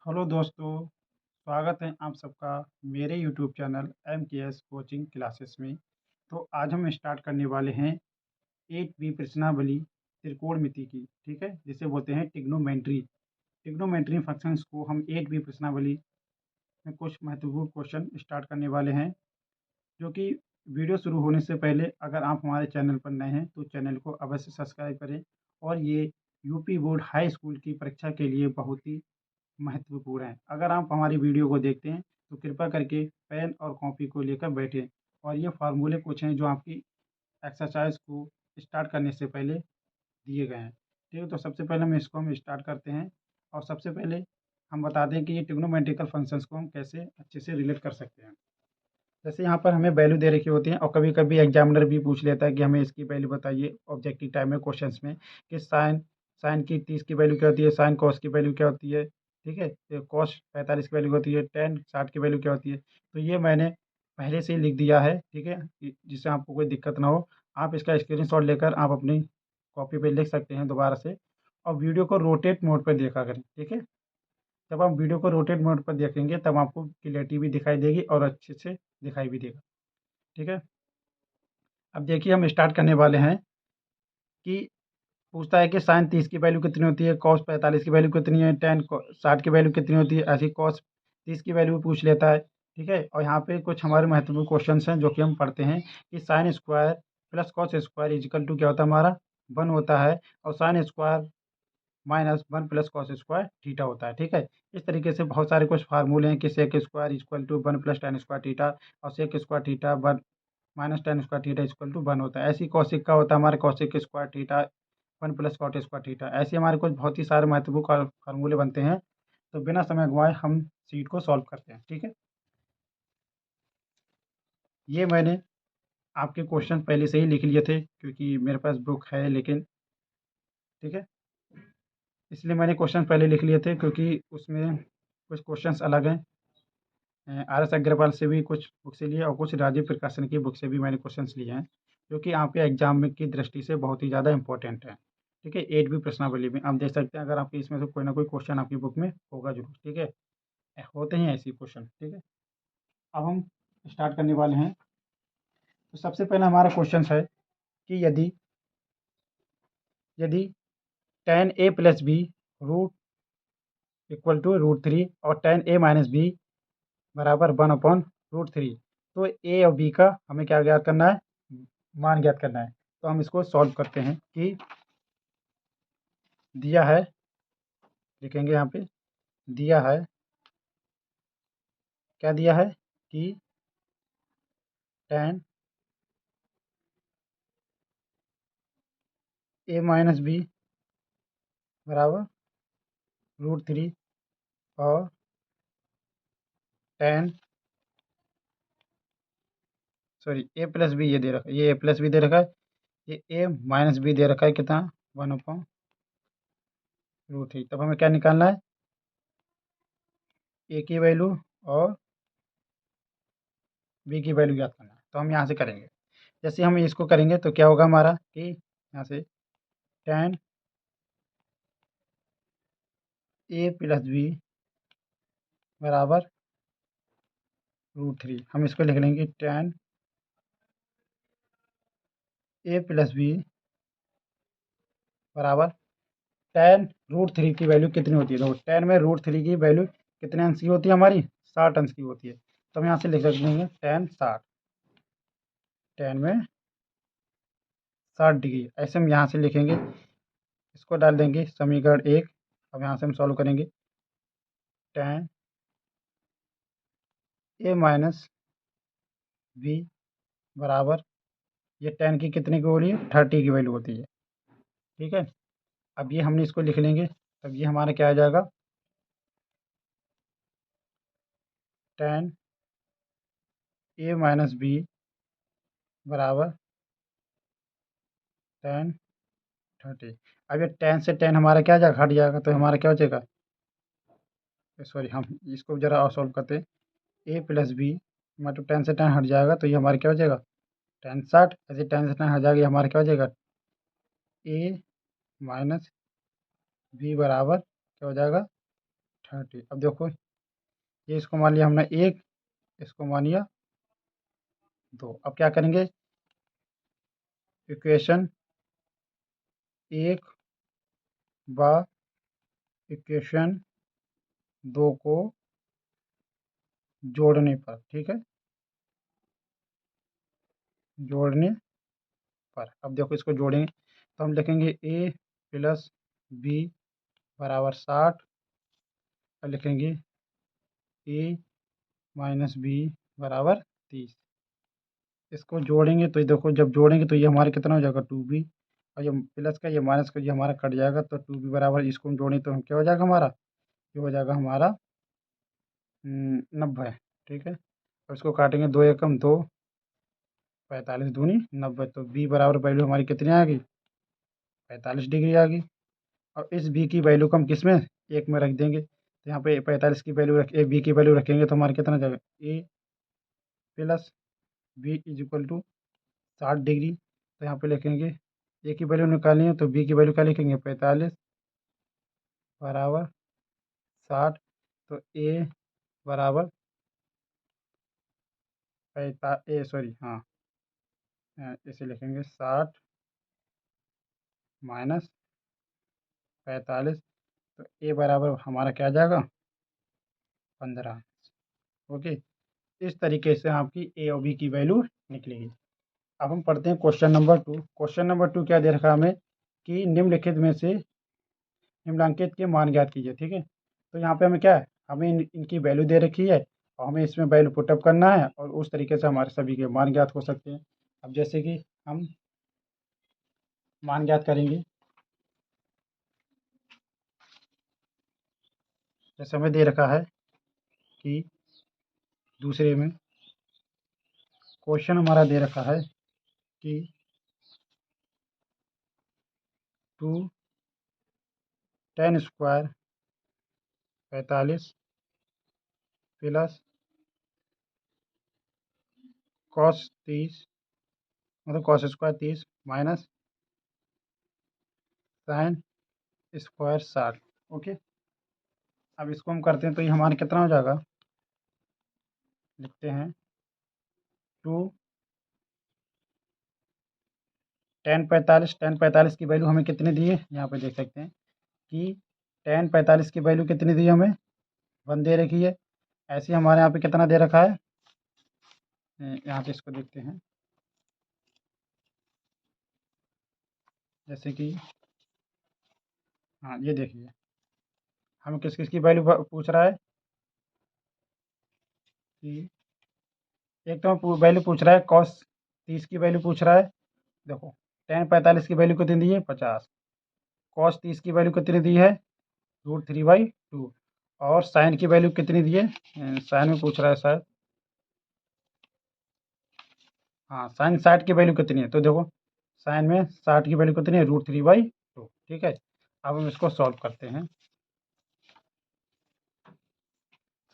Hello दोस्तों, स्वागत है आप सबका मेरे YouTube channel MKS coaching classes में। तो आज हम स्टार्ट करने वाले हैं 8 प्रश्नावली त्रिकोणमिति की, ठीक है, जिसे बोलते हैं ट्रिग्नोमेट्री। ट्रिग्नोमेट्री फंक्शंस को हम 8 प्रश्नावली में कुछ महत्वपूर्ण क्वेश्चन स्टार्ट करने वाले हैं, जो कि वीडियो शुरू होने से पहले अगर आप हमारे चैनल पर नए हैं तो चैनल को अवश्य सब्सक्राइब करें। और ये यूपी बोर्ड हाई स्कूल की परीक्षा के लिए बहुत ही महत्वपूर्ण है। अगर आप हमारी वीडियो को देखते हैं तो कृपया करके पेन और कॉपी को लेकर बैठें। और ये फार्मूले कुछ हैं जो आपकी एक्सरसाइज को स्टार्ट करने से पहले दिए गए हैं। ठीक है, तो सबसे पहले हम स्टार्ट करते हैं। और सबसे पहले हम बता दें कि ये ट्रिग्नोमेट्रिकल फंक्शंस को हम कैसे अच्छे से रिलेट कर सकते हैं। जैसे यहाँ पर हमें वैल्यू दे रखी होती है और कभी कभी एग्जामिनर भी पूछ लेता है कि हमें इसकी वैल्यू बताइए ऑब्जेक्टिव टाइप में क्वेश्चंस में, कि साइन साइन की 30 की वैल्यू क्या होती है, साइन कॉस की वैल्यू क्या होती है। ठीक है, तो कॉस 45 की वैल्यू होती है, टेन 60 की वैल्यू क्या होती है। तो ये मैंने पहले से ही लिख दिया है, ठीक है, जिससे आपको कोई दिक्कत ना हो। आप इसका स्क्रीनशॉट लेकर आप अपनी कॉपी पे लिख सकते हैं दोबारा से। और वीडियो को रोटेट मोड पर देखा करें, ठीक है। जब आप वीडियो को रोटेट मोड पर देखेंगे तब आपको क्लियरिटी भी दिखाई देगी और अच्छे से दिखाई भी देगा। ठीक है, अब देखिए हम स्टार्ट करने वाले हैं कि पूछता है कि साइन 30 की वैल्यू कितनी होती है, कॉस 45 की वैल्यू कितनी है, टेन 60 की वैल्यू कितनी होती है। ऐसी कॉस 30 की वैल्यू पूछ लेता है। ठीक है, और यहाँ पे कुछ हमारे महत्वपूर्ण क्वेश्चन हैं जो कि हम पढ़ते हैं कि sine square plus cos square equal to क्या होता है हमारा, 1 होता है। और sine square minus 1 plus cos square theta होता है। ठीक है, इस तरीके से बहुत सारे कुछ फार्मूले हैं कि sec square equal to 1 plus tan square theta, और sec square theta 1 minus tan square theta equal to 1 होता है। ऐसी कौशिक का होता है हमारे cosec square theta 1 plus cot square theta. ऐसे हमारे कुछ बहुत ही सारे महत्वपूर्ण फार्मूले बनते हैं। तो बिना समय गंवाए हम सीट को सॉल्व करते हैं। ठीक है, ये मैंने आपके क्वेश्चन पहले से ही लिख लिए थे क्योंकि मेरे पास बुक है, लेकिन ठीक है, इसलिए मैंने क्वेश्चन पहले लिख लिए थे क्योंकि उसमें कुछ क्वेश्चंस अलग हैं। आर एस अग्रवाल से भी कुछ बुक से लिए और कुछ राजीव प्रकाशन की बुक से भी मैंने क्वेश्चंस लिए हैं, जो कि आपके एग्जाम में की दृष्टि से बहुत ही ज़्यादा इंपॉर्टेंट है। ठीक है, 8वीं प्रश्नावली में आप देख सकते हैं, अगर आपके इसमें से कोई ना कोई क्वेश्चन आपकी बुक में होगा जरूर। ठीक है, होते हैं ऐसे क्वेश्चन। ठीक है, अब हम स्टार्ट करने वाले हैं। तो सबसे पहला हमारा क्वेश्चन है कि यदि यदि tan A plus B root equal to root three और टेन ए माइनस बी बराबर 1/√3, तो ए और बी का हमें क्या ज्ञात करना है, मान ज्ञात करना है। तो हम इसको सॉल्व करते हैं कि दिया है, लिखेंगे यहाँ पे, दिया है, क्या दिया है कि टेन ए माइनस बी बराबर √3 और टेन सॉरी ए प्लस बी ये दे रखा है, ये ए प्लस बी दे रखा है, ये ए माइनस बी दे रखा है कितना, 1/√3। तब हमें क्या निकालना है, ए की वैल्यू और बी की वैल्यू ज्ञात करना है। तो हम यहाँ से करेंगे, जैसे हम इसको करेंगे तो क्या होगा हमारा कि यहाँ से टेन ए प्लस बी बराबर √3। हम इसको लिख लेंगे टेन ए प्लस बी बराबर टेन √3 की वैल्यू कितनी होती है। तो टेन में √3 की वैल्यू कितने अंश की होती है हमारी, 60 अंश की होती है। तो हम यहाँ से लिख देंगे टेन 60, टेन में 60 डिग्री। ऐसे हम यहाँ से लिखेंगे, इसको डाल देंगे समीकरण 1। अब यहाँ से हम सॉल्व करेंगे, टेन ए माइनस बी बराबर, ये टेन की कितने की हो रही है, 30 की वैल्यू होती है। ठीक है, अब ये हमने इसको लिख लेंगे, तब ये हमारा क्या आ जाएगा, टेन ए माइनस बी बराबर टेन 30। अब ये टेन से टेन हमारा क्या जाएगा, हट जाएगा, तो हमारा क्या हो जाएगा, सॉरी हम इसको जरा और सॉल्व करते हैं। ए प्लस बी मतलब टेन से टेन हट जाएगा तो ये हमारा क्या हो जाएगा, टेन 60। ऐसे टेन से टेन हट जाएगा, ये हमारा क्या हो जाएगा, ए माइनस बी बराबर क्या हो जाएगा, 30। अब देखो ये इसको मान लिया हमने 1, इसको मान लिया 2। अब क्या करेंगे, इक्वेशन 1 व इक्वेशन 2 को जोड़ने पर, ठीक है, जोड़ने पर। अब देखो इसको जोड़ेंगे तो हम लिखेंगे a प्लस बी बराबर 60 और लिखेंगे a माइनस बी बराबर 30। इसको जोड़ेंगे तो ये देखो, जब जोड़ेंगे तो ये हमारे कितना हो जाएगा 2b, और ये प्लस का ये माइनस का ये हमारा कट जाएगा, तो 2b बराबर, इसको हम जोड़ें तो हम क्या हो जाएगा हमारा, ये हो जाएगा हमारा 90। ठीक है, और इसको काटेंगे 2 एकम 2, 45 दूनी 90, तो b बराबर वैल्यू हमारी कितनी आ गई, 45 डिग्री आ गई। और इस बी की वैल्यू को हम किस में, एक में रख देंगे, तो यहाँ पे 45 की वैल्यू रख, बी की वैल्यू रखेंगे तो हमारा कितना जाएगा, A plus B is equal to 60 degree. तो यहाँ पे लिखेंगे ए की वैल्यू निकालनी है तो बी की वैल्यू क्या लिखेंगे, 45 बराबर 60। तो ए बराबर ए सॉरी हाँ, इसे लिखेंगे 60 माइनस 45। तो ए बराबर हमारा क्या आ जाएगा, 15। ओके, इस तरीके से आपकी ए और बी की वैल्यू निकलेगी। अब हम पढ़ते हैं क्वेश्चन नंबर 2। क्वेश्चन नंबर 2 क्या दे रखा है हमें कि निम्नलिखित में से निम्नांकित के मान ज्ञात कीजिए। ठीक है, तो यहाँ पे हमें क्या है, हमें इनकी वैल्यू दे रखी है और हमें इसमें वैल्यू पुटअप करना है, और उस तरीके से हमारे सभी के मान ज्ञात हो सकते हैं। अब जैसे कि हम मान ज्ञात करेंगे, जैसे हमें दे रखा है कि दूसरे में क्वेश्चन हमारा दे रखा है कि 2 10 स्क्वायर 45 प्लस कॉस 30, मतलब cos square 30 minus sine square 60। Okay, अब इसको हम करते हैं तो ये हमारा कितना हो जाएगा, लिखते हैं 2 10 45 की वैल्यू हमें कितनी दी है, यहाँ पे देख सकते हैं कि 10 45 की वैल्यू कितनी दी है हमें, 1 दे रखी है। ऐसे ही हमारे यहाँ पे कितना दे रखा है, यहाँ पे इसको देखते हैं, जैसे कि हाँ ये देखिए, हमें किस किस की वैल्यू पूछ रहा है कि एक तो वैल्यू पूछ रहा है कॉस 30 की वैल्यू पूछ रहा है। देखो 10 45 की वैल्यू कितनी दी है, 50। कॉस 30 की वैल्यू कितनी दी है, √3/2। और साइन की वैल्यू कितनी दी है, साइन में पूछ रहा है शायद, हाँ साइन 60 की वैल्यू कितनी है, तो देखो साइन में 60 की वैल्यू कितनी है, √3/2। ठीक है, अब हम इसको सॉल्व करते हैं।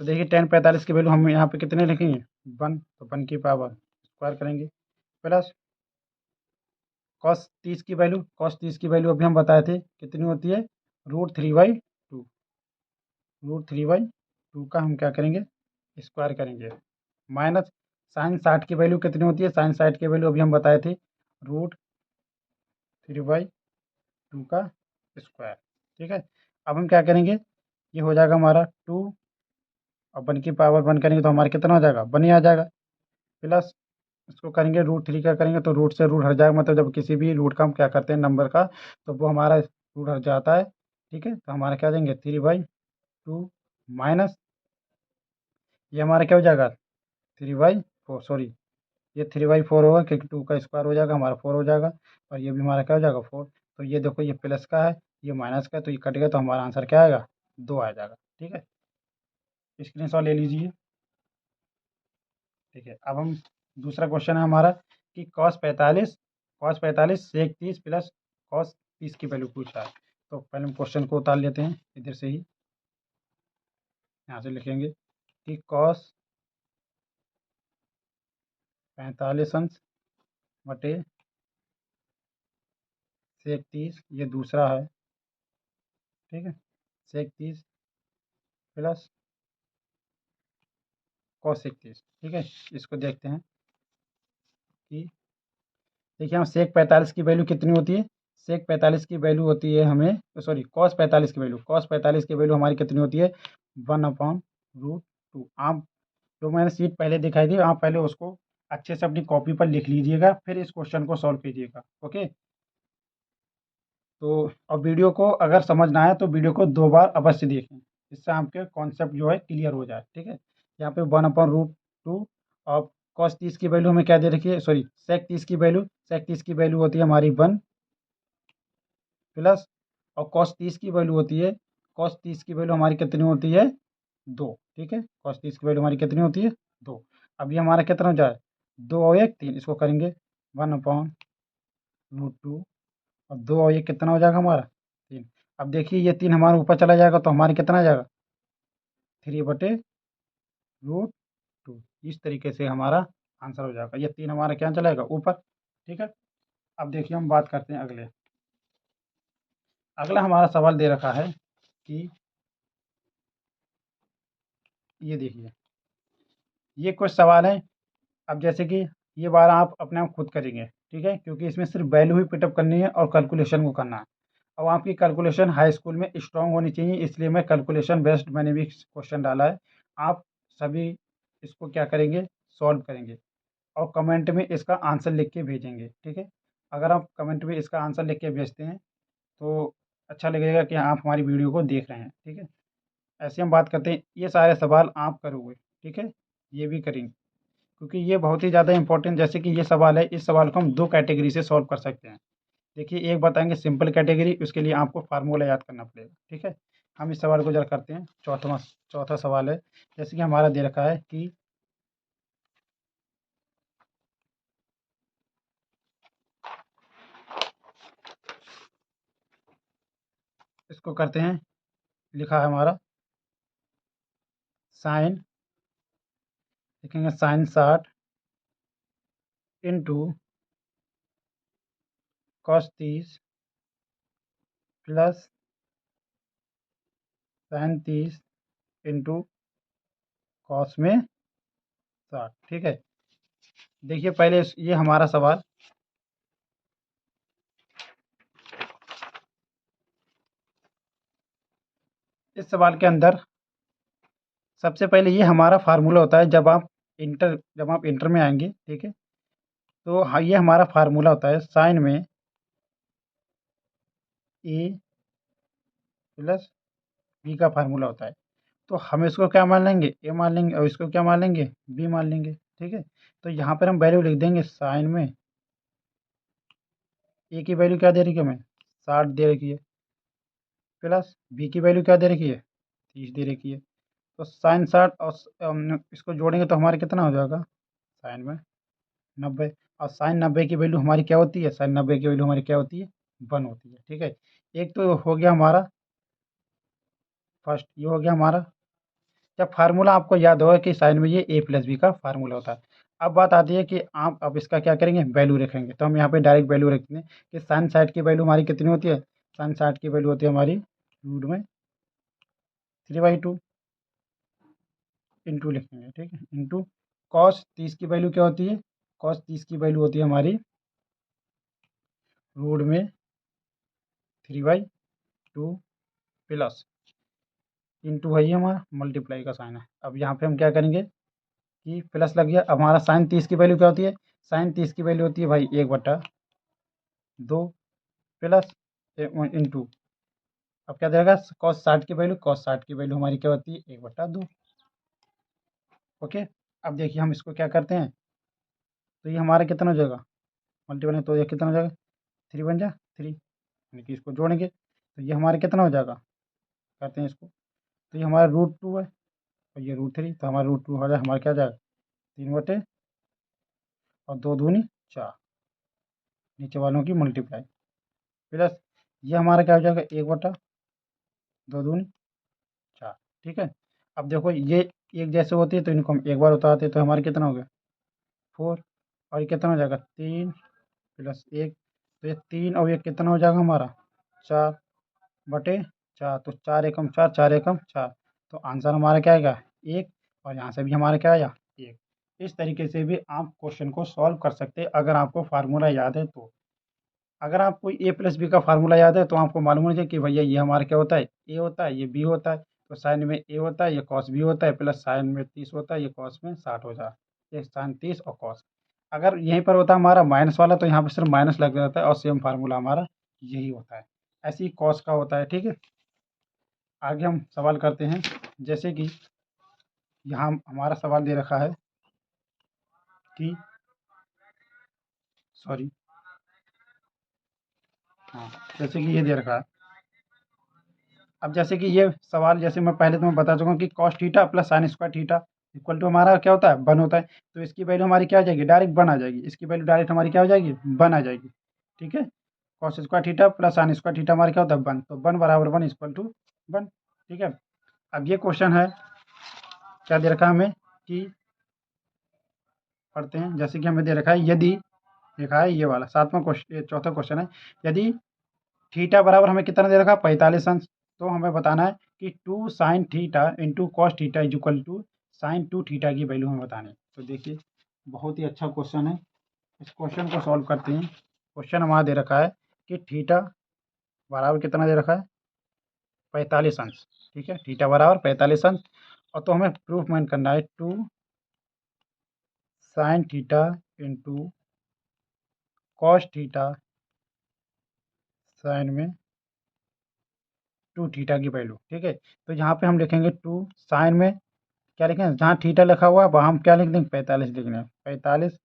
तो देखिए 10 45 की वैल्यू हम यहाँ पे कितने लिखेंगे, 1, तो 1 की पावर स्क्वायर करेंगे, प्लस कॉस 30 की वैल्यू अभी हम बताए थे कितनी होती है, √3/2। √3/2 का हम क्या करेंगे, स्क्वायर करेंगे, माइनस साइन 60 की वैल्यू कितनी होती है, साइन 60 की वैल्यू अभी हम बताए थे √3/2 का स्क्वायर। ठीक है, अब हम क्या करेंगे, ये हो जाएगा हमारा 2, और 1 की पावर 1 करेंगे तो हमारा कितना हो जाएगा, 1 ही आ जाएगा, प्लस इसको करेंगे √3 का करेंगे तो रूट से रूट हट जाएगा, मतलब जब किसी भी रूट का हम क्या करते हैं नंबर का, तो वो हमारा रूट हट जाता है। ठीक है, तो हमारा क्या देंगे 3/2 माइनस, ये हमारा क्या हो जाएगा 3/4, सॉरी ये 3/4 होगा क्योंकि 2 का स्क्वायर हो जाएगा हमारा 4 हो जाएगा, और ये भी हमारा क्या हो जाएगा 4। तो ये देखो ये प्लस का है, ये माइनस का है, तो ये कट गया तो हमारा आंसर क्या आएगा, 2 आ जाएगा। ठीक है, स्क्रीनशॉट ले लीजिए। ठीक है, अब हम दूसरा क्वेश्चन है हमारा कि cos 45 sec 30 प्लस cos 30 की वैल्यू पूछा है। तो पहले हम क्वेश्चन को उतार लेते हैं इधर से ही, यहाँ से लिखेंगे कि cos 45 अंश बटे sec 30, ये दूसरा है। ठीक है, sec 30 प्लस cos 31। ठीक है, इसको देखते हैं कि देखिए हम sec 45 की वैल्यू कितनी होती है। sec 45 की वैल्यू होती है हमें, सॉरी cos 45 की वैल्यू, हमारी कितनी होती है 1/√2। आप जो मैंने शीट पहले दिखाई थी, आप पहले उसको अच्छे से अपनी कॉपी पर लिख लीजिएगा, फिर इस क्वेश्चन को सॉल्व कीजिएगा। ओके, तो अब वीडियो को अगर समझ ना आए तो वीडियो को 2 बार अवश्य देखें, इससे आपके कॉन्सेप्ट जो है क्लियर हो जाए। ठीक है, यहाँ पे 1/√2 और cos 30 की वैल्यू हमें क्या दे रखी है, सॉरी sec 30 की वैल्यू, होती है हमारी 1 प्लस, और cos 30 की वैल्यू होती है, हमारी कितनी होती है 2। ठीक है, cos 30 की वैल्यू हमारी कितनी होती है 2। अब ये हमारा कितना हो जाए 2 और 1 3, इसको करेंगे 1/√2 और 2 और ये कितना हो जाएगा हमारा 3। अब देखिए ये 3 हमारे ऊपर चला जाएगा तो हमारे कितना आ जाएगा 3/√2। इस तरीके से हमारा आंसर हो जाएगा, ये 3 हमारा क्या चला जाएगा ऊपर। ठीक है, अब देखिए हम बात करते हैं अगले। अगला हमारा सवाल दे रखा है कि ये देखिए, ये कुछ सवाल है। अब जैसे कि ये बार आप अपने आप खुद करेंगे, ठीक है, क्योंकि इसमें सिर्फ वैल्यू ही पिटअप करनी है और कैलकुलेशन को करना है। अब आपकी कैलकुलेशन हाई स्कूल में स्ट्रांग होनी चाहिए, इसलिए मैं कैलकुलेशन बेस्ड मैंने भी क्वेश्चन डाला है। आप सभी इसको क्या करेंगे सॉल्व करेंगे और कमेंट में इसका आंसर लिख के भेजेंगे। ठीक है, अगर आप कमेंट में इसका आंसर लिख के भेजते हैं तो अच्छा लगेगा कि आप हमारी वीडियो को देख रहे हैं। ठीक है, ऐसे हम बात करते हैं, ये सारे सवाल आप करोगे। ठीक है, ये भी करेंगे क्योंकि ये बहुत ही ज़्यादा इंपॉर्टेंट, जैसे कि ये सवाल है, इस सवाल को हम 2 कैटेगरी से सॉल्व कर सकते हैं। देखिए एक बताएंगे सिंपल कैटेगरी, उसके लिए आपको फार्मूला याद करना पड़ेगा। ठीक है, हम इस सवाल को जरा करते हैं। चौथा सवाल है, जैसे कि हमारा दे रखा है कि इसको करते हैं, लिखा है हमारा साइन, लिखेंगे sine 60 into cos 30 plus sine 30 into cos में 60। ठीक है, देखिए पहले ये हमारा सवाल, इस सवाल के अंदर सबसे पहले ये हमारा फार्मूला होता है, जब आप इंटर में आएंगे। ठीक है, तो हाँ ये हमारा फार्मूला होता है, साइन में ए प्लस बी का फार्मूला होता है। तो हम इसको क्या मान लेंगे ए मान लेंगे और इसको क्या मान लेंगे बी मान लेंगे। ठीक है, तो यहाँ पर हम वैल्यू लिख देंगे, साइन में ए की वैल्यू क्या दे रखी है हमें 60 दे रखी है, प्लस बी की वैल्यू क्या दे रखी है 30 दे रखी है। तो साइन 60 और इसको जोड़ेंगे तो हमारे कितना हो जाएगा साइन में 90, और साइन 90 की वैल्यू हमारी क्या होती है, साइन 90 की वैल्यू हमारी क्या होती है 1 होती है। ठीक है, एक तो हो गया हमारा फर्स्ट, ये हो गया हमारा। जब फार्मूला आपको याद होगा कि साइन में ये ए प्लस बी का फार्मूला होता है। अब बात आती है कि आप अब इसका क्या करेंगे वैल्यू रखेंगे, तो हम यहाँ पे डायरेक्ट वैल्यू रखते हैं कि साइन 60 की वैल्यू हमारी कितनी होती है, साइन 60 की वैल्यू होती है हमारी रूट में 3/2 इंटू लिखेंगे। ठीक है, इंटू कॉस 30 की वैल्यू क्या होती है, कॉस 30 की वैल्यू होती है हमारी रूट में 3/2 प्लस इंटू है ये हमारा मल्टीप्लाई का साइन है। अब यहाँ पे हम क्या करेंगे कि प्लस लग गया। अब हमारा साइन 30 की वैल्यू क्या होती है, साइन 30 की वैल्यू होती है भाई 1/2 प्लस इंटू, अब क्या देगा कॉस 60 की वैल्यू, हमारी क्या होती है 1/2। ओके, अब देखिए हम इसको क्या करते हैं, तो ये हमारा कितना हो जाएगा मल्टीप्लाई, तो ये कितना हो जाएगा 3 बन जा 3, यानी कि इसको जोड़ेंगे तो ये हमारा कितना हो जाएगा, करते हैं इसको, तो ये हमारा √2 है और ये √3, तो हमारा √2 हो जाए हमारा क्या जाएगा 3 और 2 दूनी 4, नीचे वालों की मल्टीप्लाई प्लस ये हमारा क्या हो जाएगा 1/2 दूनी 4। ठीक है, अब देखो ये एक जैसे होती है तो इनको हम एक बार उतारते हैं, तो हमारे कितना हो गया 4, और ये कितना हो जाएगा 3 प्लस 1, तो ये 3 और ये कितना हो जाएगा हमारा 4/4, तो 4 एकम 4, 4 एकम 4, तो आंसर हमारा क्या आएगा 1 और यहाँ से भी हमारा क्या आया 1। इस तरीके से भी आप क्वेश्चन को सॉल्व कर सकते हैं अगर आपको फार्मूला याद है तो। अगर आपको ए प्लस बी का फार्मूला याद है तो आपको मालूम होना चाहिए कि भैया ये हमारा क्या होता है ए होता है, ये बी होता है, तो साइन में ए होता है, ये कॉस बी होता है, प्लस साइन में 30 होता है, ये कॉस में 60 हो जाए, ये साइन 30 और कॉस। अगर यहीं पर होता है हमारा माइनस वाला तो यहाँ पर सिर्फ माइनस लग जाता है और सेम फार्मूला हमारा यही होता है। ऐसे ही कॉस का होता है। ठीक है, आगे हम सवाल करते हैं। जैसे कि यहाँ हमारा सवाल दे रखा है कि सॉरी, हाँ, जैसे कि ये दे रखा है। अब जैसे कि ये सवाल जैसे मैं पहले तुम्हें बता चुका हूँ कि cos theta plus sine square theta equal to हमारा क्या होता है 1 होता है। तो इसकी वैल्यू हमारी क्या आ जाएगी डायरेक्ट 1 आ जाएगी, इसकी वैल्यू डायरेक्ट हमारी क्या हो जाएगी 1 आ जाएगी। ठीक है, cos square theta plus sine square theta हमारा क्या होता है 1, तो 1 बराबर 1 इक्वल टू 1। ठीक है, अब ये क्वेश्चन है क्या दे रखा है हमें कि पढ़ते हैं। जैसे कि हमें दे रखा है यदि देखा है ये वाला 7वां क्वेश्चन, ये चौथा क्वेश्चन है। यदि थीटा बराबर हमें कितना दे रखा है 45 अंश, तो हमें बताना है कि 2 sine theta into cos theta is equal to sine 2 theta की वैल्यू हमें बतानी है। तो देखिए बहुत ही अच्छा क्वेश्चन है, इस क्वेश्चन को सॉल्व करते हैं। क्वेश्चन हमारा दे रखा है कि थीटा बराबर कितना दे रखा है 45 अंश। ठीक है, थीटा बराबर 45 अंश, और तो हमें प्रूफ मैन करना है 2 sine theta into cos theta sine में 2 थीटा की वैल्यू। ठीक है, तो यहाँ पे हम लिखेंगे 2 साइन में क्या लिखें, जहाँ थीटा लिखा हुआ है वहाँ हम क्या लिख देंगे 45 लिख लें। 45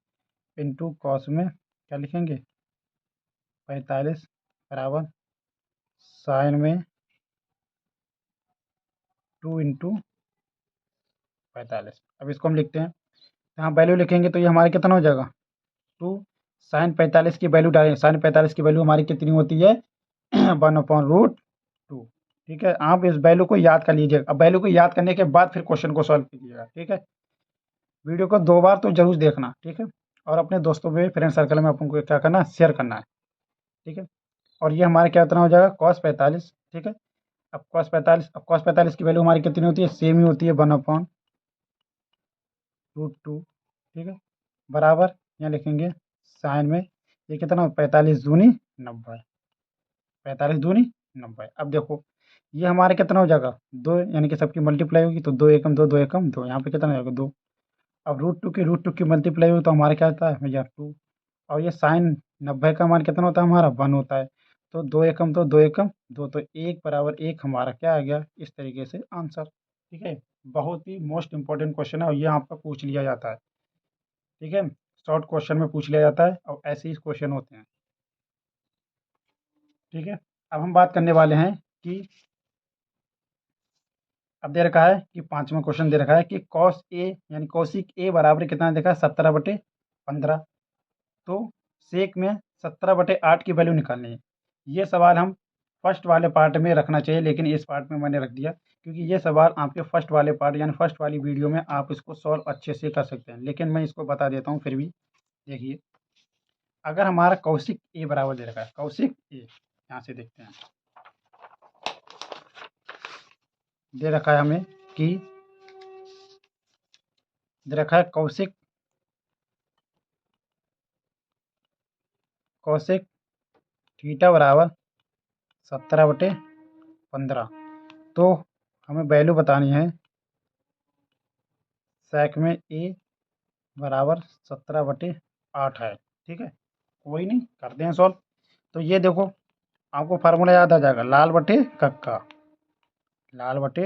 इंटू कॉस में क्या लिखेंगे 45 बराबर साइन में 2 इंटू 45। अब इसको हम लिखते हैं, यहाँ वैल्यू लिखेंगे तो ये हमारा कितना हो जाएगा 2 साइन 45 की वैल्यू डालें। साइन 45 की वैल्यू हमारी कितनी होती है 1/√2। ठीक है, आप इस वैल्यू को याद कर लीजिएगा। अब वैल्यू को याद करने के बाद फिर क्वेश्चन को सॉल्व कीजिएगा। ठीक है, वीडियो को 2 बार तो जरूर देखना। ठीक है, और अपने दोस्तों में फ्रेंड सर्कल में अपन को क्या करना है शेयर करना है। ठीक है, और ये हमारे क्या कितना हो जाएगा कॉस 45। ठीक है, अब कॉस 45 की वैल्यू हमारी कितनी होती है सेम ही होती है 1/√2। ठीक है, बराबर यहाँ लिखेंगे साइन में ये कितना 45 दूनी 90, 45 दूनी 90। अब देखो ये हमारे कितना हो जाएगा 2, यानी कि सबकी मल्टीप्लाई होगी तो 2 एकम 2, 2 एकम 2, यहाँ पे कितना हो जाएगा 2। अब √2 की मल्टीप्लाई होगी तो हमारा क्या आता है भैया 2, और ये साइन 90 का मान कितना होता है हमारा 1 होता है। तो 2 एकम 2, 2 एकम 2, तो 1 बराबर 1 हमारा क्या आ गया इस तरीके से आंसर। ठीक है, बहुत ही मोस्ट इंपॉर्टेंट क्वेश्चन है और ये आपका पूछ लिया जाता है। ठीक है, शॉर्ट क्वेश्चन में पूछ लिया जाता है और ऐसे ही क्वेश्चन होते हैं। ठीक है, अब हम बात करने वाले हैं कि अब दे रखा है कि 5वां क्वेश्चन दे रखा है कि कॉस ए यानी कौशिक ए बराबर कितना देखा है 17/15। तो सेक में 17/8 की वैल्यू निकालनी है। ये सवाल हम फर्स्ट वाले पार्ट में रखना चाहिए, लेकिन इस पार्ट में मैंने रख दिया क्योंकि ये सवाल आपके फर्स्ट वाले पार्ट यानी फर्स्ट वाली वीडियो में आप इसको सॉल्व अच्छे से कर सकते हैं, लेकिन मैं इसको बता देता हूँ फिर भी। देखिए अगर हमारा कौशिक ए बराबर दे रखा है, कौशिक ए यहाँ से देखते हैं, दे रखा है हमें कि दे रखा है कौशिक कौशिक थीटा बराबर 17/15। तो हमें वैल्यू बतानी है सेक में ए बराबर 17/8 है। ठीक है, कोई नहीं करते हैं सॉल्व। तो ये देखो आपको फार्मूला याद आ जाएगा लाल बटे कक्का, लाल बटे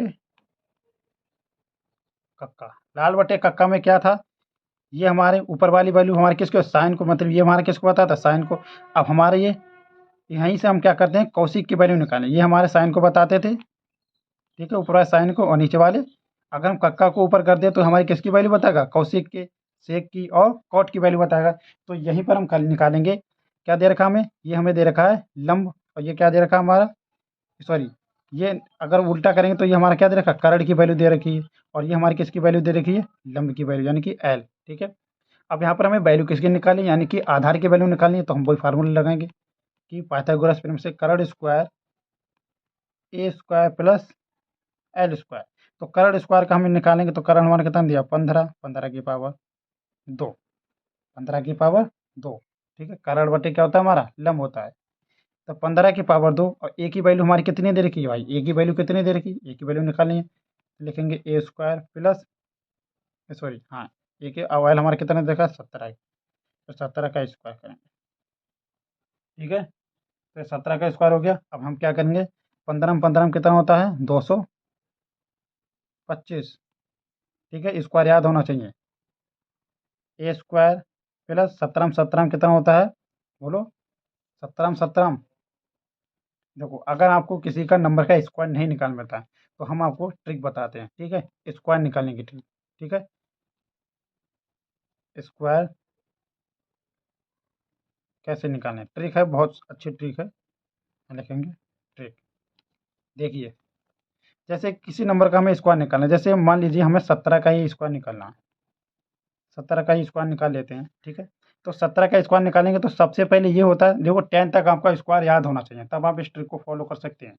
कक्का। लाल बटे कक्का में क्या था, ये हमारे ऊपर वाली वैल्यू हमारे किसको साइन को, मतलब ये हमारे किसको बताता है साइन को। अब हमारे ये यहीं से हम क्या करते हैं कौशिक की वैल्यू निकालें, ये हमारे साइन को बताते थे। ठीक है, ऊपर वाले साइन को और नीचे वाले अगर हम कक्का को ऊपर कर दें तो हमारी किसकी वैल्यू बताएगा कौशिक के, सेक की और कॉट की वैल्यू बताएगा। तो यहीं पर हम कल निकालेंगे। क्या दे रखा हमें, ये हमें दे रखा है लंब, और ये क्या दे रखा है हमारा सॉरी, ये अगर उल्टा करेंगे तो ये हमारा क्या दे रखा है कर्ण की वैल्यू दे रखी है, और ये हमारी किसकी वैल्यू दे रखी है लंब की वैल्यू यानी कि एल। ठीक है, अब यहाँ पर हमें वैल्यू किसकी निकालनी यानी कि आधार की वैल्यू निकालनी है, तो हम वही फार्मूला लगाएंगे कि पाइथागोरस थ्योरम से कर्ण स्क्वायर ए स्क्वायर प्लस एल स्क्वायर। तो करण स्क्वायर का हम निकालेंगे तो करण हमारा कितना दिया 15, 15 की पावर 2, 15 की पावर 2। ठीक है, करण बटे क्या होता है हमारा लंब होता है। तो 15 की पावर 2 और ए की वैल्यू हमारी कितनी दे रखी है भाई, ए की वैल्यू कितनी दे रखी है, ए की वैल्यू निकालनी है। लिखेंगे ए स्क्वायर प्लस, सॉरी हाँ, ए के अवॉइल हमारा कितना देखा 17, तो 17 का स्क्वायर करेंगे। ठीक है, तो 17 का स्क्वायर हो गया। अब हम क्या करेंगे, 15 में कितना होता है 225। ठीक है, स्क्वायर याद होना चाहिए। ए स्क्वायर प्लस 17 में कितना होता है बोलो, 17 देखो अगर आपको किसी का नंबर का स्क्वायर नहीं निकाल में आता है तो हम आपको ट्रिक बताते हैं। ठीक है, स्क्वायर निकालने की ट्रिक। ठीक है, स्क्वायर कैसे निकालने, ट्रिक है, बहुत अच्छी ट्रिक है। लिखेंगे ट्रिक, देखिए जैसे किसी नंबर का हमें स्क्वायर निकालना है, जैसे मान लीजिए हमें 17 का ही स्क्वायर निकालना है, 17 का ही स्क्वायर निकाल लेते हैं। ठीक है, तो 17 का स्क्वायर निकालेंगे तो सबसे पहले ये होता है, देखो 10 तक आपका स्क्वायर याद होना चाहिए, तब आप इस ट्रिक को फॉलो कर सकते हैं।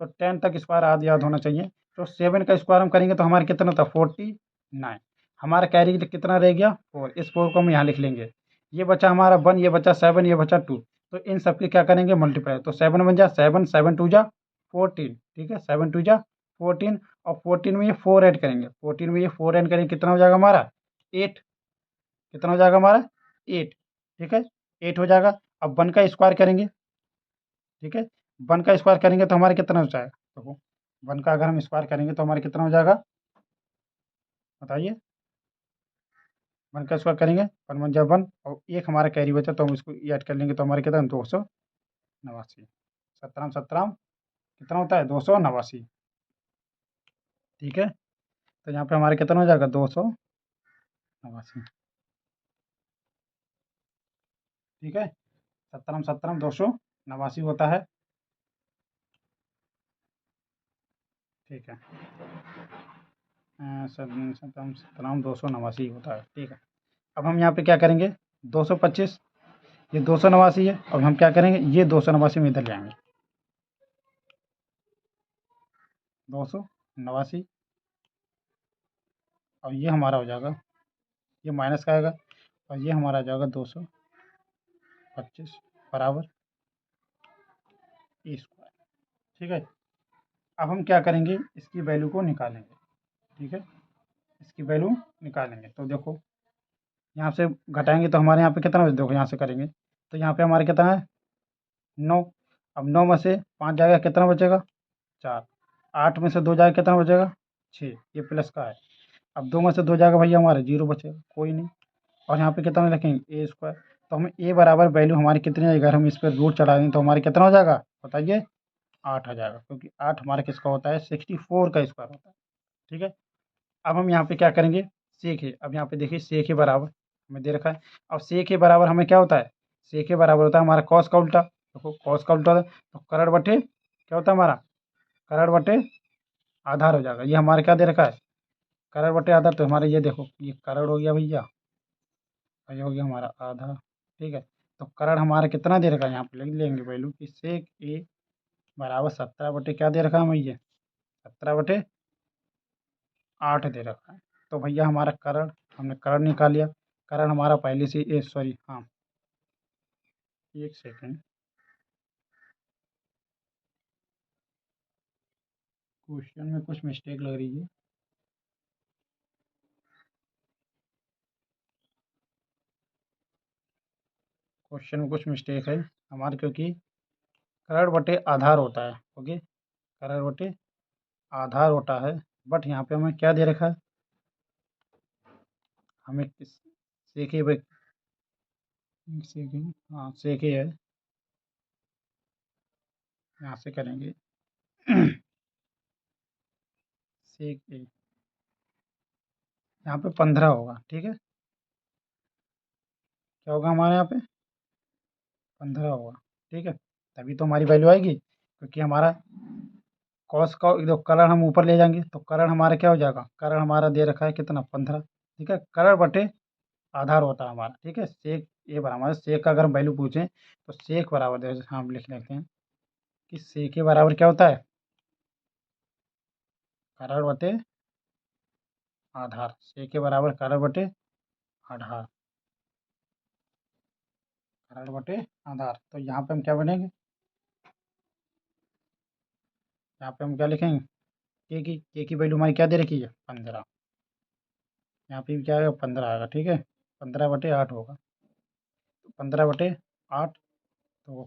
तो 10 तक स्क्वायर याद होना चाहिए। तो 7 का स्क्वायर हम करेंगे तो हमारे कितना था 49। हमारा कैरी कितना रह गया 4, इस 4 को हम यहाँ लिख लेंगे। ये बचा हमारा 1, ये बचा 7, ये बचा 2। तो इन सबके क्या करेंगे मल्टीप्लाई, तो 7 बन जा 7, 7 2 जा 14। ठीक है, 7 2 जा 14, और 14 में ये 4 ऐड करेंगे, 14 में ये 4 ऐड करेंगे कितना हो जाएगा हमारा 8। कितना हो जाएगा हमारा 8। ठीक है, 8 हो जाएगा। अब 1 का स्क्वायर करेंगे। ठीक है, 1 का स्क्वायर करेंगे तो हमारे कितना हो जाएगा, देखो 1 का अगर हम स्क्वायर करेंगे तो हमारे कितना हो जाएगा बताइए। 1 का स्क्वायर करेंगे 1 1 जा 1, और एक हमारा कैरी बचा तो हम इसको ऐड कर लेंगे तो हमारे कितना 289। 17 17 कितना होता है 289। ठीक है, तो यहाँ पे हमारे कितना हो जाएगा 289। ठीक है, 17 289 होता है। ठीक है, 17 289 होता है। ठीक है, अब हम यहाँ पे क्या करेंगे 225, ये 289 है। अब हम क्या करेंगे, ये 289 में इधर ले आएंगे, 289, और ये हमारा हो जाएगा, ये माइनस का आएगा, और ये हमारा आ जाएगा 225 बराबर ई स्क्वायर। ठीक है, अब हम क्या करेंगे इसकी वैल्यू को निकालेंगे। ठीक है, इसकी वैल्यू निकालेंगे तो देखो यहाँ से घटाएंगे तो हमारे यहाँ पे कितना, देखो यहाँ से करेंगे तो यहाँ पे हमारे कितना है 9। अब 9 में से 5 जाएगा कितना बचेगा 4, 8 में से 2 जाएगा कितना बचेगा 6, ये प्लस का है। अब 2 में से 2 जाएगा भैया हमारा 0 बचेगा, कोई नहीं। और यहाँ पे कितना रखेंगे ए स्क्वायर, तो हमें ए बराबर वैल्यू हमारी कितनी आएगी, अगर हम इस पर रूट चढ़ा देंगे तो हमारे कितना हो जाएगा बताइए 8 आ जाएगा, क्योंकि 8 हमारा किसका होता है 64 का स्क्वायर होता है। ठीक है, अब हम यहाँ पे क्या करेंगे सेक है, अब यहाँ पे देखिए सेक है बराबर हमें दे रखा है। अब सेक है बराबर हमें क्या होता है, सेक है बराबर होता है हमारा कॉस का उल्टा, देखो कॉस का उल्टा होता है तो करण बटे क्या होता है हमारा, करण बटे आधार हो जाएगा। ये हमारे क्या दे रखा है करण बटे आधार, तो हमारे ये देखो ये करण हो गया भैया, और ये हो गया हमारा आधा। ठीक है, तो करण हमारा कितना दे रखा है यहाँ पे लिख लेंगे वैल्यू कि सेक ए बराबर 17 बटे क्या दे रखा है हमें, ये 17/8 दे रखा है। तो भैया हमारा करण, हमने करण निकाल लिया। करण हमारा पहले से ए सॉरी हाँ, एक सेकेंड, क्वेश्चन में कुछ मिस्टेक लग रही है। क्वेश्चन में कुछ मिस्टेक है हमारे, क्योंकि करण बटे आधार होता है। ओके, करण बटे आधार होता है, बट यहाँ पे हमें क्या दे रखा है, हमें किस सेके भाई, सेके हाँ सेके है, यहाँ से करेंगे सेक ए, यहाँ पे 15 होगा। ठीक है, क्या होगा हमारे यहाँ पे 15 होगा। ठीक है, तभी तो हमारी वैल्यू आएगी, क्योंकि हमारा कॉस का जो कलर हम ऊपर ले जाएंगे तो कलर हमारा क्या हो जाएगा, कलर हमारा दे रखा है कितना 15। ठीक है, कलर बटे आधार होता है हमारा। ठीक है, सेक ए बराबर, सेक का अगर हम वैल्यू पूछें तो सेक बराबर हम लिख लेते हैं कि सेक ए बराबर क्या होता है कारण बटे आधार, C के बराबर कारण बटे आधार, कारण बटे आधार। तो यहाँ पे हम क्या बनेंगे, यहाँ पे हम क्या लिखेंगे, के की वैल्यू हमारी क्या दे रखी है 15, यहाँ पे भी क्या आएगा 15 आएगा, ठीक है, 15/8 होगा, तो 15/8। तो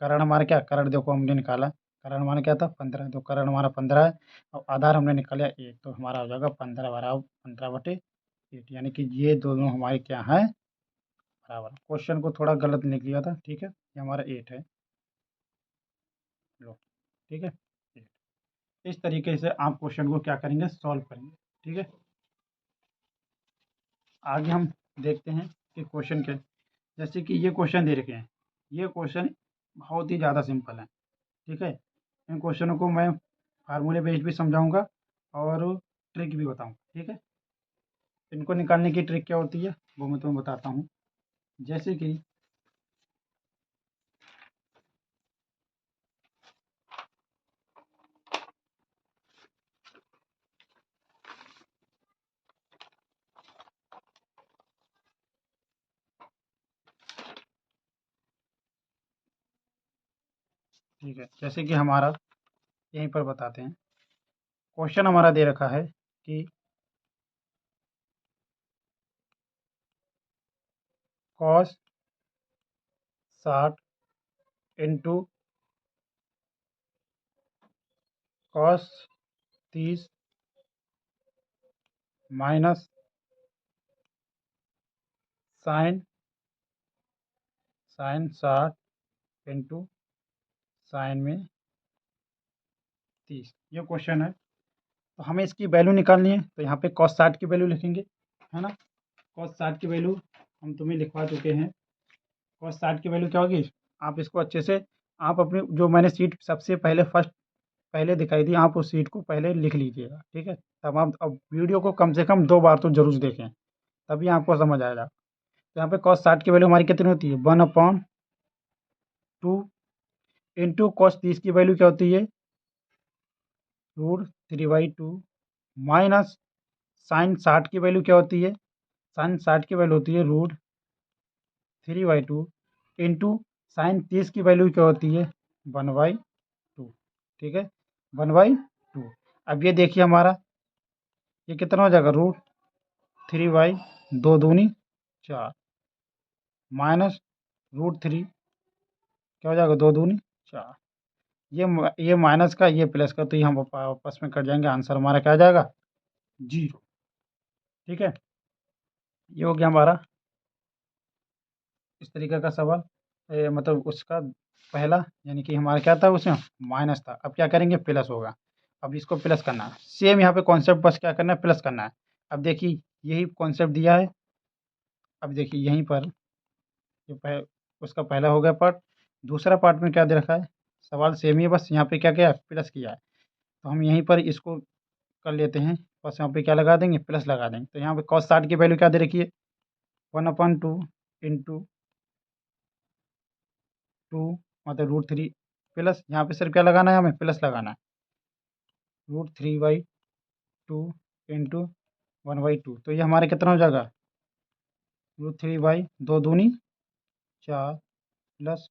कारण हमारा क्या, कारण देखो हमने निकाला, कारण हमारा क्या था 15, तो कारण हमारा 15 है, और आधार हमने निकाला 1, तो हमारा हो जाएगा 15/8, यानी कि ये दोनों हमारे क्या हैं बराबर। क्वेश्चन को थोड़ा गलत लिख लिया था, ठीक है, ये हमारा 8 है, लो, ठीक है 8। इस तरीके से आप क्वेश्चन को क्या करेंगे, सॉल्व करेंगे, ठीक है। आगे हम देखते हैं कि क्वेश्चन क्या, जैसे कि ये क्वेश्चन दे रखे हैं, ये क्वेश्चन बहुत ही ज़्यादा सिंपल है, ठीक है। इन क्वेश्चनों को मैं फार्मूले बेस्ड भी समझाऊंगा और ट्रिक भी बताऊंगा, ठीक है। इनको निकालने की ट्रिक क्या होती है वो मैं तुम्हें बताता हूँ। जैसे कि ठीक है, जैसे कि हमारा यहीं पर बताते हैं, क्वेश्चन हमारा दे रखा है कि cos 60 into cos 30 minus sine sine 60 into sine में 30, ये क्वेश्चन है। तो हमें इसकी वैल्यू निकालनी है, तो यहाँ पे कॉस 60 की वैल्यू लिखेंगे, है ना। कॉस 60 की वैल्यू हम तुम्हें लिखवा चुके हैं। कॉस 60 की वैल्यू क्या होगी, आप इसको अच्छे से, आप अपनी जो मैंने सीट सबसे पहले फर्स्ट पहले दिखाई दी, आप उस सीट को पहले लिख लीजिएगा, ठीक है। तब आप अब वीडियो को कम से कम 2 बार तो ज़रूर देखें, तभी आपको समझ आएगा। तो यहाँ पे कॉस 60 की वैल्यू हमारी कितनी होती है 1/2 इंटू कॉस 30 की वैल्यू क्या होती है √3/2 माइनस साइन 60 की वैल्यू क्या होती है, साइन 60 की वैल्यू होती है √3/2 इंटू साइन 30 की वैल्यू क्या होती है 1/2, ठीक है, 1/2। अब ये देखिए हमारा ये कितना हो जाएगा √3/2 माइनस √3 क्या हो जाएगा 2×2 = 4। ये माइनस का ये प्लस का, तो ये हम आपस में कट जाएंगे, आंसर हमारा क्या आ जाएगा 0, ठीक है। ये हो गया हमारा इस तरीके का सवाल, मतलब उसका पहला, यानी कि हमारा क्या था उसमें माइनस था, अब क्या करेंगे प्लस होगा, अब इसको प्लस करना है। सेम यहाँ पे कॉन्सेप्ट बस क्या करना है प्लस करना है। अब देखिए यही कॉन्सेप्ट दिया है, अब देखिए यहीं पर ये उसका पहला हो गया पार्ट, दूसरा पार्ट में क्या दे रखा है, सवाल सेम ही है, बस यहाँ पे क्या किया है प्लस किया है। तो हम यहीं पर इसको कर लेते हैं, बस यहाँ पे क्या लगा देंगे प्लस लगा देंगे। तो यहाँ पे कॉस 60 की वैल्यू क्या दे रखी है 1/2 इंटू 2 मतलब √3 प्लस, यहाँ पे सिर्फ क्या लगाना है हमें प्लस लगाना है √3/2 इंटू 1/2। तो ये हमारे कितना हो जाएगा √3/2×4 प्लस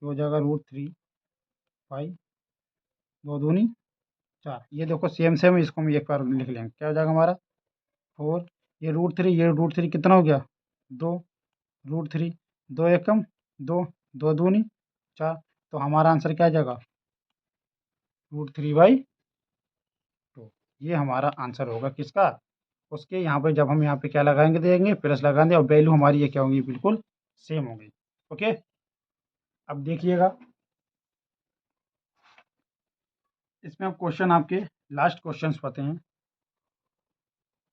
ये हो जाएगा √3/2×4। ये देखो सेम सेम, इसको हम एक बार लिख लेंगे, क्या हो जाएगा हमारा 4, ये √3 कितना हो गया 2, √3 2 एकम 2, 2×2 = 4। तो हमारा आंसर क्या आ जाएगा √3/2। ये हमारा आंसर होगा किसका, उसके। यहाँ पे जब हम यहाँ पे क्या लगाएंगे देंगे प्लस लगाएंगे, और वैल्यू हमारी ये क्या होंगी बिल्कुल सेम होंगी, ओके। अब देखिएगा इसमें अब क्वेश्चन आपके लास्ट क्वेश्चंस पते हैं,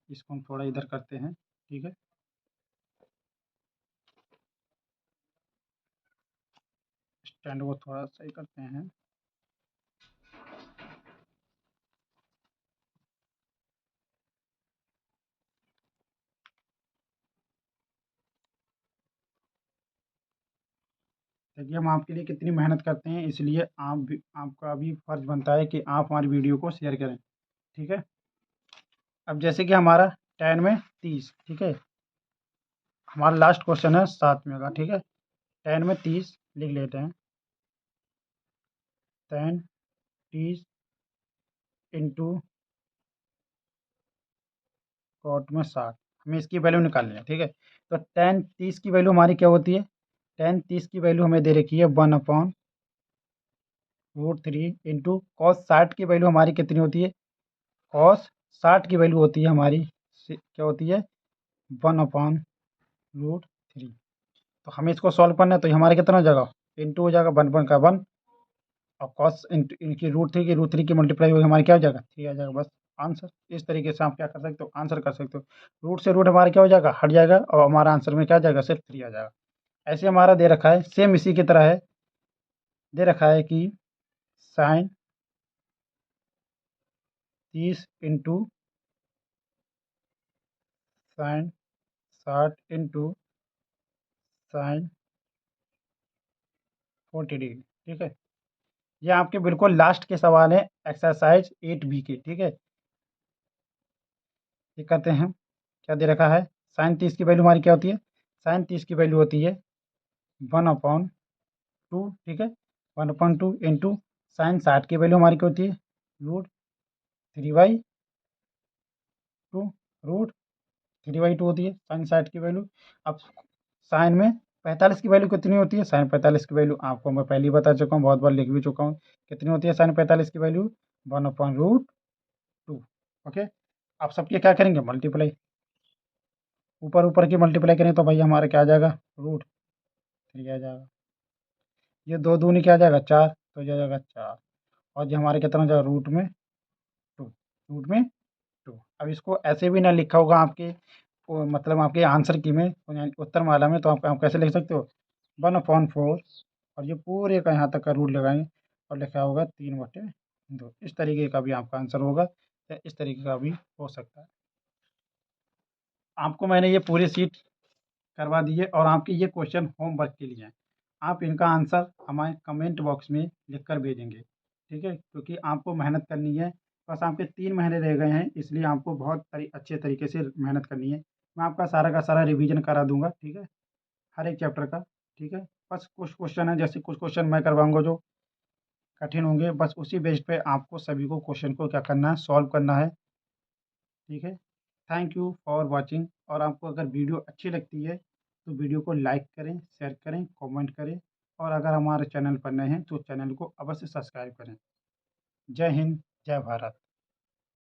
इसको हम थोड़ा इधर करते हैं, ठीक है। स्टैंड को थोड़ा सही करते हैं। देखिए हम आपके लिए कितनी मेहनत करते हैं, इसलिए आप भी, आपका भी फर्ज बनता है कि आप हमारी वीडियो को शेयर करें, ठीक है। अब जैसे कि हमारा 10 में 30, ठीक है, हमारा लास्ट क्वेश्चन है 7 में का, ठीक है। 10 में 30 लिख लेते हैं। 10 30 इंटू कॉट में 60, हमें इसकी वैल्यू निकालनी है, ठीक है। तो 10 30 की वैल्यू हमारी क्या होती है? 10 30 की वैल्यू हमें दे रखी है 1/√3 इंटू कॉस 60 की वैल्यू हमारी कितनी होती है? कॉस 60 की वैल्यू होती है हमारी क्या होती है? 1/√3। तो हमें इसको सॉल्व करना है, तो ये हमारे कितना हो जाएगा? इंटू हो जाएगा 1 1 का 1, और कॉस इंटू इनकी √3 की मल्टीप्लाई होगी हमारी, क्या हो जाएगा? 3 आ जाएगा, बस आंसर। इस तरीके से आप क्या कर सकते हो? आंसर कर सकते हो। रूट से रूट हमारा क्या हो जाएगा? हट जाएगा, और हमारा आंसर में क्या आ जाएगा? सिर्फ 3 आ जाएगा। ऐसे हमारा दे रखा है, सेम इसी की तरह है, दे रखा है कि sine 30 into sine 60 into sine 40 degree, ठीक है। ये आपके बिल्कुल लास्ट के सवाल है एक्सरसाइज 8B के, ठीक है। ये करते हैं, क्या दे रखा है? साइन 30 की वैल्यू हमारी क्या होती है? साइन 30 की वैल्यू होती है 1/2, ठीक है। 1/2 इंटू साइन 60 की वैल्यू हमारी क्या होती है? √3/2, √3/2 होती है साइन 60 की वैल्यू। अब साइन में 45 की वैल्यू कितनी होती है? साइन 45 की वैल्यू आपको मैं पहले ही बता चुका हूँ, बहुत बार लिख भी चुका हूँ। कितनी होती है साइन 45 की वैल्यू? 1/√2। ओके। आप सबके क्या करेंगे? मल्टीप्लाई, ऊपर ऊपर की मल्टीप्लाई करें तो भाई हमारा क्या आ जाएगा? √3 आ जाएगा। ये 2 दूनी क्या आ जाएगा? 4, तो ये आ जाएगा 4, और ये हमारे कितना हो जाएगा? टू रूट में 2। अब इसको ऐसे भी ना लिखा होगा आपके मतलब आपके आंसर की में, यानी उत्तरमाला में, तो आप कैसे लिख सकते हो? 1/4, और ये पूरे का यहाँ तक का रूट लगाएंगे, और लिखा होगा 3/2। इस तरीके का भी आपका आंसर होगा, या इस तरीके का भी हो सकता है। आपको मैंने ये पूरी सीट करवा दी है, और आपके ये क्वेश्चन होमवर्क के लिए हैं। आप इनका आंसर हमारे कमेंट बॉक्स में लिख कर भेजेंगे, ठीक है, क्योंकि आपको मेहनत करनी है। बस आपके 3 महीने रह गए हैं, इसलिए आपको बहुत अच्छे तरीके से मेहनत करनी है। मैं आपका सारा का सारा रिवीजन करा दूंगा, ठीक है, हर एक चैप्टर का, ठीक है। बस कुछ क्वेश्चन है, जैसे कुछ क्वेश्चन मैं करवाऊंगा जो कठिन होंगे, बस उसी बेस पे आपको सभी को क्वेश्चन को क्या करना है? सॉल्व करना है, ठीक है। थैंक यू फॉर वॉचिंग, और आपको अगर वीडियो अच्छी लगती है तो वीडियो को लाइक करें, शेयर करें, कमेंट करें, और अगर हमारे चैनल पर नए हैं तो चैनल को अवश्य सब्सक्राइब करें। जय हिंद, जय भारत।